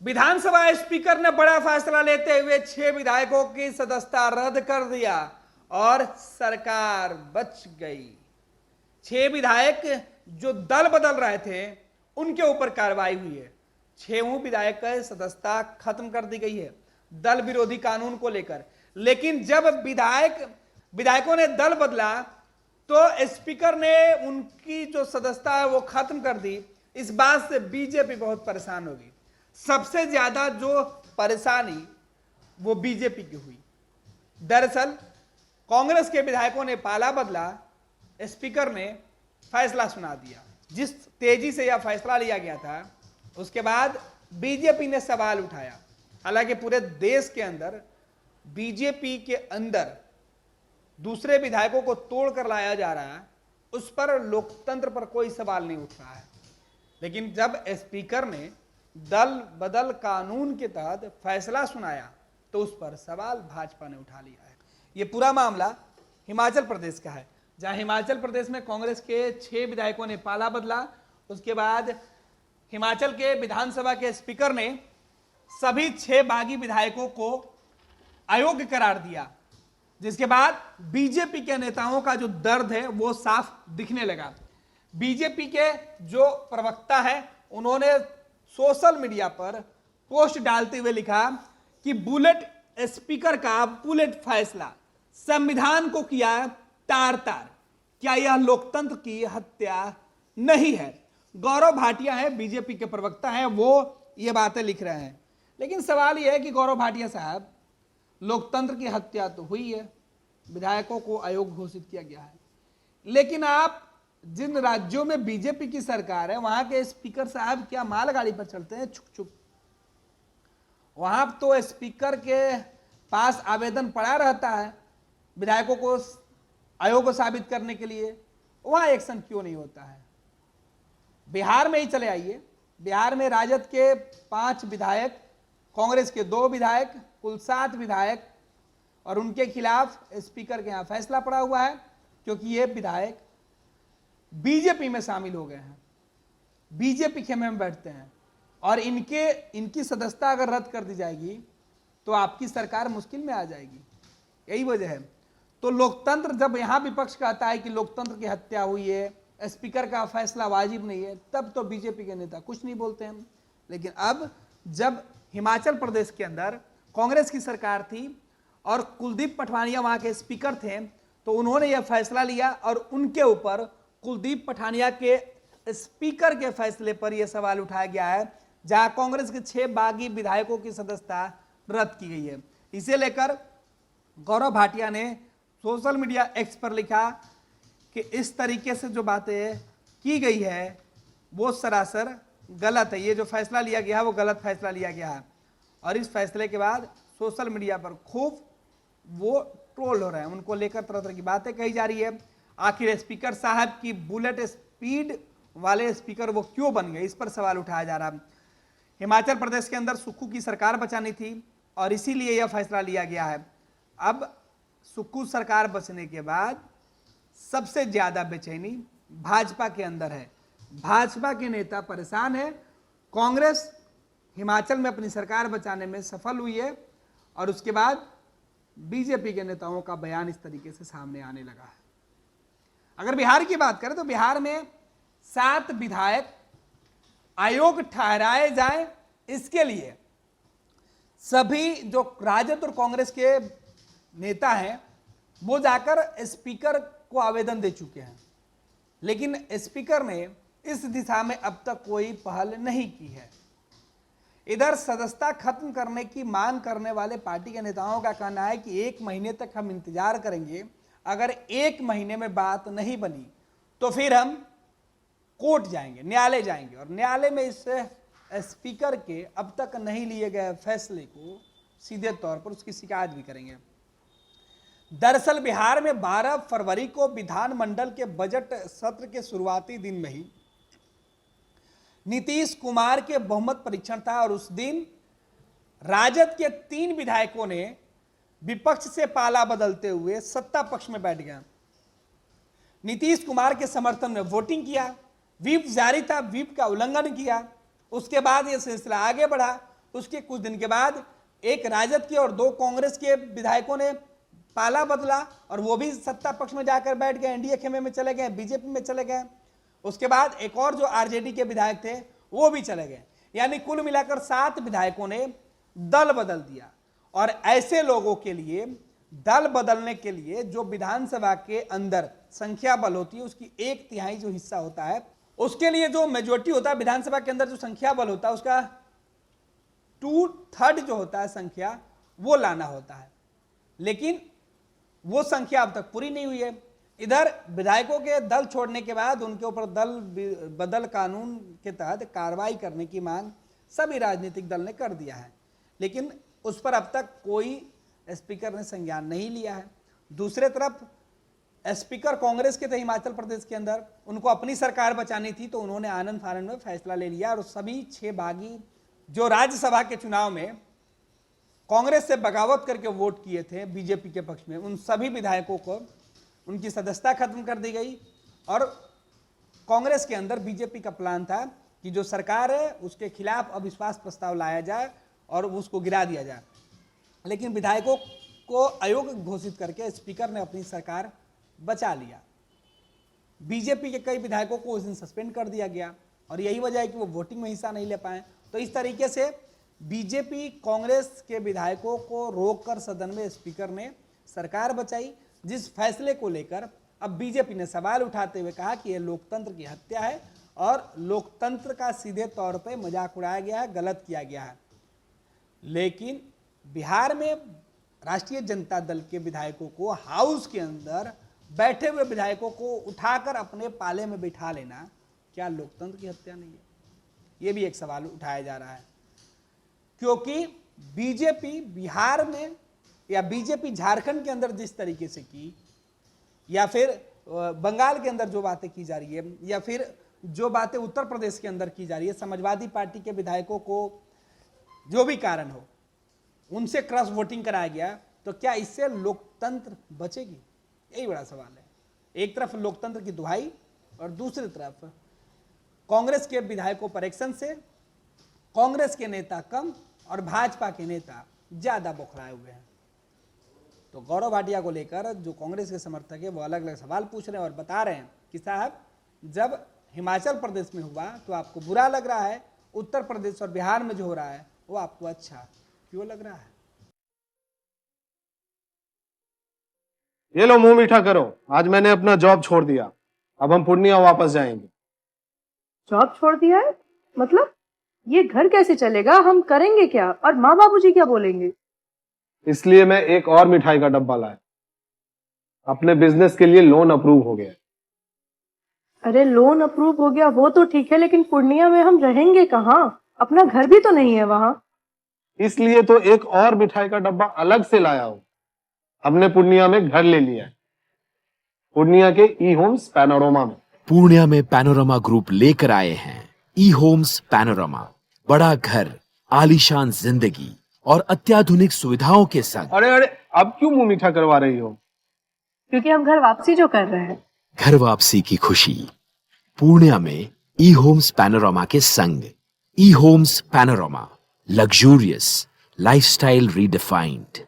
विधानसभा speaker ने बड़ा फैसला लेते हुए 6 विधायकों की सदस्यता रद्द कर दिया और सरकार बच गई। 6 विधायक जो दल बदल रहे थे उनके ऊपर कार्रवाई हुई है। 6 विधायक की सदस्यता खत्म कर दी गई है दल विरोधी कानून को लेकर। लेकिन जब विधायकों ने दल बदला तो स्पीकर ने उनकी जो सदस्यता है वो खत्म कर दी। इस बात से बीजेपी बहुत परेशान होगी। सबसे ज्यादा जो परेशानी वो बीजेपी की हुई। दरअसल कांग्रेस के विधायकों ने पाला बदला, स्पीकर ने फैसला सुना दिया। जिस तेजी से यह फैसला लिया गया था उसके बाद बीजेपी ने सवाल उठाया। हालांकि पूरे देश के अंदर बीजेपी के अंदर दूसरे विधायकों को तोड़कर लाया जा रहा है, उस पर लोकतंत्र पर कोई सवाल नहीं उठ रहा है। लेकिन जब स्पीकर ने दल बदल कानून के तहत फैसला सुनाया तो उस पर सवाल भाजपा ने उठा लिया है। यह पूरा मामला हिमाचल प्रदेश का है, जहां हिमाचल प्रदेश में कांग्रेस के 6 विधायकों ने पाला बदला। उसके बाद हिमाचल के विधानसभा के स्पीकर ने सभी 6 बागी विधायकों को अयोग्य करार दिया, जिसके बाद बीजेपी के नेताओं का जो दर्द है वो साफ दिखने लगा। बीजेपी के जो प्रवक्ता है उन्होंने सोशल मीडिया पर पोस्ट डालते हुए लिखा कि बुलेट स्पीकर का बुलेट फैसला संविधान को किया तार तार, क्या यह लोकतंत्र की हत्या नहीं है। गौरव भाटिया है, बीजेपी के प्रवक्ता हैं, वो ये बातें लिख रहे हैं। लेकिन सवाल यह है कि गौरव भाटिया साहब, लोकतंत्र की हत्या तो हुई है, विधायकों को अयोग्य घोषित किया गया है, लेकिन आप जिन राज्यों में बीजेपी की सरकार है वहां के स्पीकर साहब क्या मालगाड़ी पर चलते हैं छुक छुक। वहां तो स्पीकर के पास आवेदन पड़ा रहता है विधायकों को अयोग्य साबित करने के लिए, वहां एक्शन क्यों नहीं होता है। बिहार में ही चले आइए, बिहार में राजद के 5 विधायक, कांग्रेस के 2 विधायक, कुल 7 विधायक, और उनके खिलाफ स्पीकर के यहां फैसला पड़ा हुआ है क्योंकि ये विधायक बीजेपी में शामिल हो गए हैं, बीजेपी खेमे में बैठते हैं, और इनकी सदस्यता अगर रद्द कर दी जाएगी तो आपकी सरकार मुश्किल में आ जाएगी। यही वजह है। तो लोकतंत्र, जब यहां विपक्ष कहता है कि लोकतंत्र की हत्या हुई है, स्पीकर का फैसला वाजिब नहीं है, तब तो बीजेपी के नेता कुछ नहीं बोलते हैं। लेकिन अब जब हिमाचल प्रदेश के अंदर कांग्रेस की सरकार थी और कुलदीप पठानिया वहां के स्पीकर थे, तो उन्होंने यह फैसला लिया और उनके ऊपर कुलदीप पठानिया के स्पीकर के फैसले पर यह सवाल उठाया गया है, जहां कांग्रेस के 6 बागी विधायकों की सदस्यता रद्द की गई है। इसे लेकर गौरव भाटिया ने सोशल मीडिया एक्स पर लिखा कि इस तरीके से जो बातें की गई है वो सरासर गलत है। ये जो फैसला लिया गया है वो गलत फैसला लिया गया है, और इस फैसले के बाद सोशल मीडिया पर खूब वो ट्रोल हो रहे हैं, उनको लेकर तरह तरह की बातें कही जा रही है। आखिर स्पीकर साहब की बुलेट स्पीड वाले स्पीकर वो क्यों बन गए, इस पर सवाल उठाया जा रहा है। हिमाचल प्रदेश के अंदर सुक्खू की सरकार बचानी थी और इसीलिए यह फैसला लिया गया है। अब सुक्खू सरकार बचने के बाद सबसे ज्यादा बेचैनी भाजपा के अंदर है। भाजपा के नेता परेशान है। कांग्रेस हिमाचल में अपनी सरकार बचाने में सफल हुई है और उसके बाद बीजेपी के नेताओं का बयान इस तरीके से सामने आने लगा है। अगर बिहार की बात करें तो बिहार में 7 विधायक अयोग्य ठहराए जाएं, इसके लिए सभी जो राजद और कांग्रेस के नेता हैं वो जाकर स्पीकर को आवेदन दे चुके हैं, लेकिन स्पीकर ने इस दिशा में अब तक कोई पहल नहीं की है। इधर सदस्यता खत्म करने की मांग करने वाले पार्टी के नेताओं का कहना है कि 1 महीने तक हम इंतजार करेंगे, अगर 1 महीने में बात नहीं बनी तो फिर हम कोर्ट जाएंगे, न्यायालय जाएंगे, और न्यायालय में इस स्पीकर के अब तक नहीं लिए गए फैसले को सीधे तौर पर उसकी शिकायत भी करेंगे। दरअसल बिहार में 12 फरवरी को विधानमंडल के बजट सत्र के शुरुआती दिन में ही नीतीश कुमार के बहुमत परीक्षण था, और उस दिन राजद के 3 विधायकों ने विपक्ष से पाला बदलते हुए सत्ता पक्ष में बैठ गया। नीतीश कुमार के समर्थन में वोटिंग किया, व्हिप जारी था, व्हिप का उल्लंघन किया। उसके बाद यह सिलसिला आगे बढ़ा उसके कुछ दिन के बाद एक राजद के और 2 कांग्रेस के विधायकों ने पाला बदला और वो भी सत्ता पक्ष में जाकर बैठ गए, एनडीए खेमे में चले गए, बीजेपी में चले गए। उसके बाद एक और जो आरजेडी के विधायक थे वो भी चले गए। यानी कुल मिलाकर 7 विधायकों ने दल बदल दिया। और ऐसे लोगों के लिए दल बदलने के लिए जो विधानसभा के अंदर संख्या बल होती है उसकी 1/3 जो हिस्सा होता है, उसके लिए जो मेजोरिटी होता है विधानसभा के अंदर, जो संख्या बल होता है उसका 2/3 जो होता है संख्या, वो लाना होता है। लेकिन वो संख्या अब तक पूरी नहीं हुई है। इधर विधायकों के दल छोड़ने के बाद उनके ऊपर दल बदल कानून के तहत कार्रवाई करने की मांग सभी राजनीतिक दल ने कर दिया है, लेकिन उस पर अब तक कोई स्पीकर ने संज्ञान नहीं लिया है। दूसरे तरफ स्पीकर कांग्रेस के थे हिमाचल प्रदेश के अंदर, उनको अपनी सरकार बचानी थी, तो उन्होंने आनंद फानंद में फैसला ले लिया और सभी 6 बागी जो राज्यसभा के चुनाव में कांग्रेस से बगावत करके वोट किए थे बीजेपी के पक्ष में, उन सभी विधायकों को उनकी सदस्यता खत्म कर दी गई। और कांग्रेस के अंदर बीजेपी का प्लान था कि जो सरकार है उसके खिलाफ अविश्वास प्रस्ताव लाया जाए और उसको गिरा दिया जाए, लेकिन विधायकों को अयोग्य घोषित करके स्पीकर ने अपनी सरकार बचा लिया। बीजेपी के कई विधायकों को उस दिन सस्पेंड कर दिया गया और यही वजह है कि वो वोटिंग में हिस्सा नहीं ले पाए। तो इस तरीके से बीजेपी कांग्रेस के विधायकों को रोककर सदन में स्पीकर ने सरकार बचाई, जिस फैसले को लेकर अब बीजेपी ने सवाल उठाते हुए कहा कि यह लोकतंत्र की हत्या है और लोकतंत्र का सीधे तौर पे मजाक उड़ाया गया है, गलत किया गया है। लेकिन बिहार में राष्ट्रीय जनता दल के विधायकों को हाउस के अंदर बैठे हुए विधायकों को उठाकर अपने पाले में बिठा लेना क्या लोकतंत्र की हत्या नहीं है? ये भी एक सवाल उठाया जा रहा है, क्योंकि बीजेपी बिहार में या बीजेपी झारखंड के अंदर जिस तरीके से की, या फिर बंगाल के अंदर जो बातें की जा रही है, या फिर जो बातें उत्तर प्रदेश के अंदर की जा रही है, समाजवादी पार्टी के विधायकों को जो भी कारण हो उनसे क्रॉस वोटिंग कराया गया, तो क्या इससे लोकतंत्र बचेगी? यही बड़ा सवाल है। एक तरफ लोकतंत्र की दुहाई और दूसरी तरफ कांग्रेस के विधायकों पर एक्शन से कांग्रेस के नेता कम और भाजपा के नेता ज्यादा बौखलाए हुए हैं। तो गौरव भाटिया को लेकर जो कांग्रेस के समर्थक है वो अलग अलग सवाल पूछ रहे हैं और बता रहे हैं कि साहब, जब हिमाचल प्रदेश में हुआ तो आपको बुरा लग रहा है, उत्तर प्रदेश और बिहार में जो हो रहा है वो आपको अच्छा क्यों लग रहा है? ये लो मुंह मीठा करो, आज मैंने अपना जॉब छोड़ दिया, अब हम पूर्णिया वापस जाएंगे। जॉब छोड़ दिया है? मतलब ये घर कैसे चलेगा? हम करेंगे क्या? और माँ बाबूजी क्या बोलेंगे? इसलिए मैं एक और मिठाई का डब्बा लाया, अपने बिजनेस के लिए लोन अप्रूव हो गया। अरे लोन अप्रूव हो गया वो तो ठीक है, लेकिन पूर्णिया में हम रहेंगे कहाँ? अपना घर भी तो नहीं है वहाँ। इसलिए तो एक और मिठाई का डब्बा अलग से लाया हूं। हमने पूर्णिया में घर ले लिया है, पूर्णिया के ई होम्स पैनोरमा में। पूर्णिया में पैनोरमा ग्रुप लेकर आए हैं ई होम्स पैनोरमा। बड़ा घर, आलीशान जिंदगी और अत्याधुनिक सुविधाओं के संग। अरे अब क्यों मुंह मीठा करवा रही हो? क्योंकि हम घर वापसी जो कर रहे हैं। घर वापसी की खुशी पूर्णिया में ई होम्स पैनोरमा के संग। ई homes panorama, luxurious lifestyle redefined.